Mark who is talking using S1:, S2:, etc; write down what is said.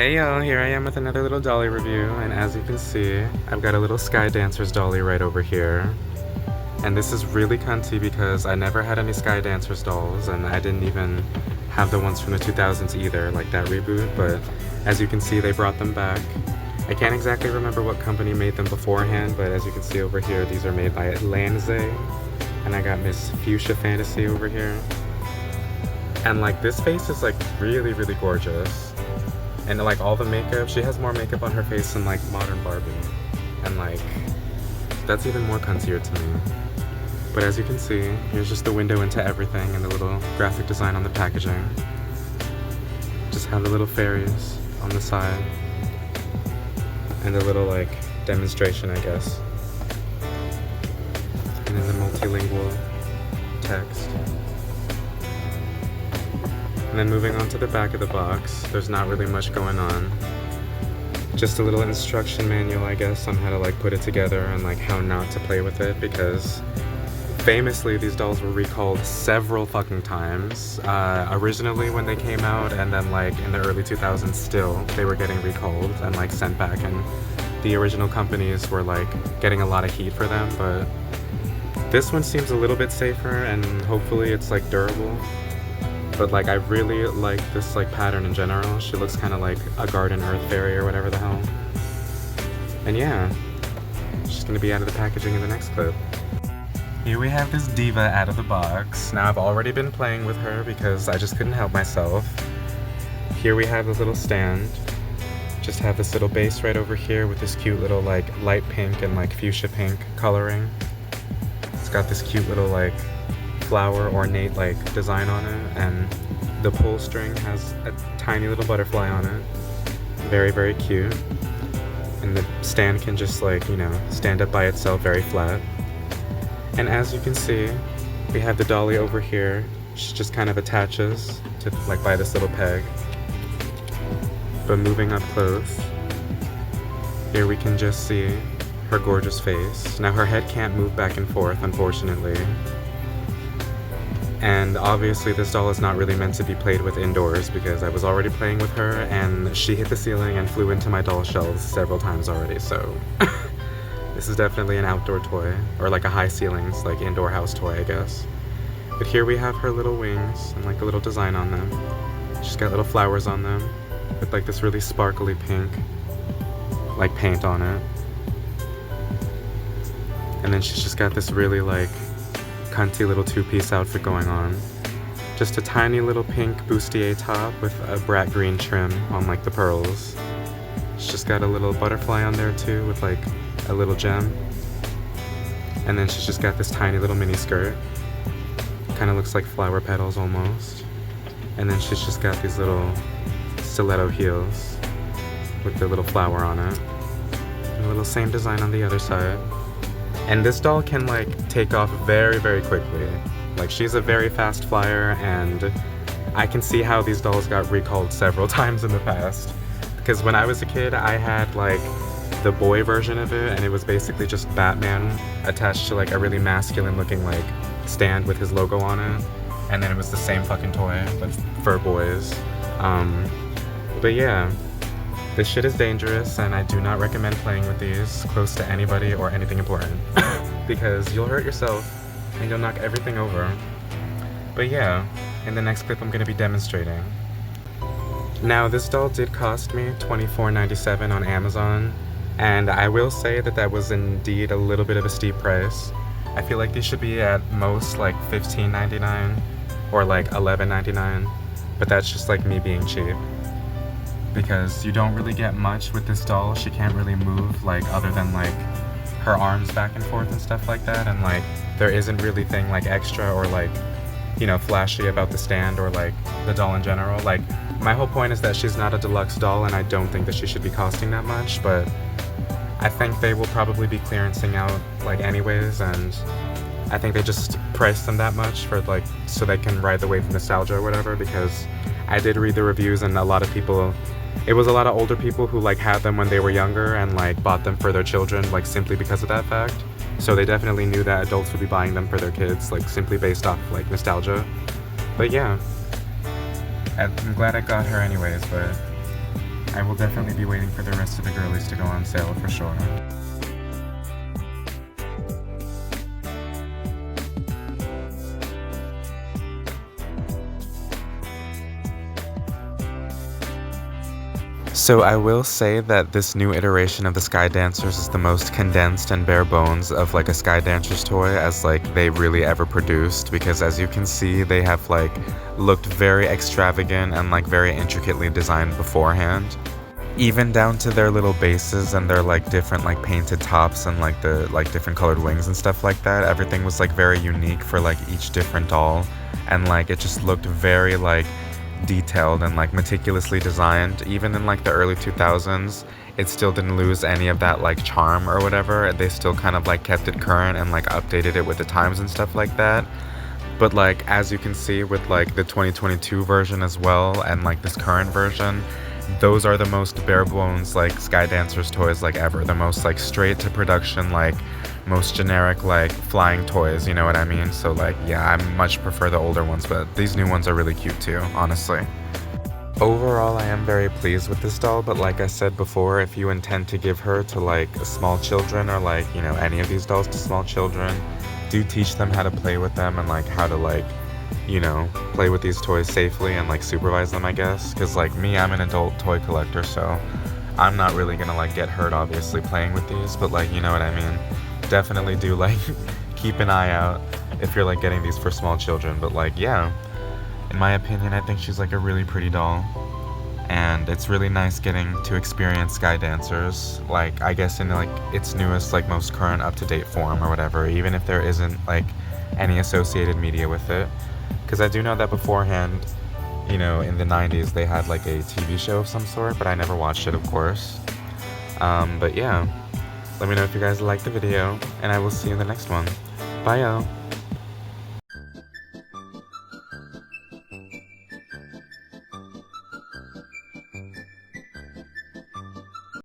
S1: Hey y'all, here I am with another little dolly review, and as you can see, I've got a little Sky Dancers dolly right over here. And this is really cunty because I never had any Sky Dancers dolls, and I didn't even have the ones from the 2000s either, like that reboot, but as you can see, they brought them back. I can't exactly remember what company made them beforehand, but as you can see over here, these are made by Lanze, and I got Miss Fuchsia Fantasy over here. And like, this face is like really, really gorgeous. And like all the makeup, she has more makeup on her face than like modern Barbie. And like, that's even more cuntier to me. But as you can see, here's just the window into everything and the little graphic design on the packaging. Just have the little fairies on the side. And a little like demonstration, I guess. And then the multilingual text. And then moving on to the back of the box, there's not really much going on. Just a little instruction manual, I guess, on how to like put it together and like how not to play with it, because famously these dolls were recalled several fucking times. Originally when they came out, and then like in the early 2000s still, they were getting recalled and like sent back, and the original companies were like getting a lot of heat for them, but this one seems a little bit safer and hopefully it's like durable. But like, I really like this like pattern in general. She looks kind of like a garden earth fairy or whatever the hell. And yeah, she's gonna be out of the packaging in the next clip. Here we have this diva out of the box. Now I've already been playing with her because I just couldn't help myself. Here we have this little stand. Just have this little base right over here with this cute little like light pink and like fuchsia pink coloring. It's got this cute little like flower ornate like design on it, and the pull string has a tiny little butterfly on it. Very, very cute. And the stand can just like, you know, stand up by itself very flat. And as you can see, we have the dolly over here. She just kind of attaches to like by this little peg. But moving up close, here we can just see her gorgeous face. Now her head can't move back and forth, unfortunately. And obviously this doll is not really meant to be played with indoors because I was already playing with her and she hit the ceiling and flew into my doll shelves several times already, so this is definitely an outdoor toy, or like a high ceilings, like indoor house toy, I guess. But here we have her little wings and like a little design on them. She's got little flowers on them with like this really sparkly pink like paint on it. And then she's just got this really like cunty little two-piece outfit going on. Just a tiny little pink bustier top with a brat green trim on like the pearls. She's just got a little butterfly on there too with like a little gem. And then she's just got this tiny little mini skirt. Kind of looks like flower petals almost. And then she's just got these little stiletto heels with the little flower on it. And a little same design on the other side. And this doll can like take off very, very quickly. Like, she's a very fast flyer, and I can see how these dolls got recalled several times in the past. Because when I was a kid, I had like the boy version of it, and it was basically just Batman attached to like a really masculine looking like stand with his logo on it. And then it was the same fucking toy, but for boys. But yeah. This shit is dangerous, and I do not recommend playing with these close to anybody or anything important. Because you'll hurt yourself, and you'll knock everything over. But yeah, in the next clip I'm going to be demonstrating. Now, this doll did cost me $24.97 on Amazon, and I will say that that was indeed a little bit of a steep price. I feel like these should be at most like $15.99 or like $11.99, but that's just like me being cheap. Because you don't really get much with this doll. She can't really move like other than like her arms back and forth and stuff like that, and like there isn't really thing like extra or like, you know, flashy about the stand or like the doll in general. Like, my whole point is that she's not a deluxe doll, and I don't think that she should be costing that much, but I think they will probably be clearancing out like anyways, and I think they just priced them that much for like so they can ride the wave of nostalgia or whatever, because I did read the reviews and a lot of people, it was a lot of older people who like had them when they were younger and like bought them for their children like simply because of that fact. So they definitely knew that adults would be buying them for their kids, like simply based off like nostalgia. But yeah, I'm glad I got her anyways, but I will definitely be waiting for the rest of the girlies to go on sale for sure. So I will say that this new iteration of the Sky Dancers is the most condensed and bare bones of like a Sky Dancers toy as like they really ever produced, because as you can see they have like looked very extravagant and like very intricately designed beforehand. Even down to their little bases and their like different like painted tops and like the like different colored wings and stuff like that. Everything was like very unique for like each different doll, and like it just looked very like detailed and like meticulously designed. Even in like the early 2000s, it still didn't lose any of that like charm or whatever. They still kind of like kept it current and like updated it with the times and stuff like that. But like as you can see with like the 2022 version as well and like this current version, those are the most bare bones like Sky Dancers toys like ever. The most like straight to production, like most generic like flying toys, you know what I mean? So like yeah, I much prefer the older ones, but these new ones are really cute too, honestly. Overall, I am very pleased with this doll, but like I said before, if you intend to give her to like small children or like, you know, any of these dolls to small children, do teach them how to play with them and like how to like, you know, play with these toys safely and like supervise them, I guess. Because like me, I'm an adult toy collector, so I'm not really gonna like get hurt obviously playing with these, but like, you know what I mean. Definitely do like keep an eye out if you're like getting these for small children. But like yeah, in my opinion, I think she's like a really pretty doll, and it's really nice getting to experience Sky Dancers, like I guess in like its newest like most current up-to-date form or whatever, even if there isn't like any associated media with it. Because I do know that beforehand, you know, in the 90s they had like a TV show of some sort, but I never watched it, of course. But yeah, let me know if you guys liked the video, and I will see you in the next one. Bye, y'all.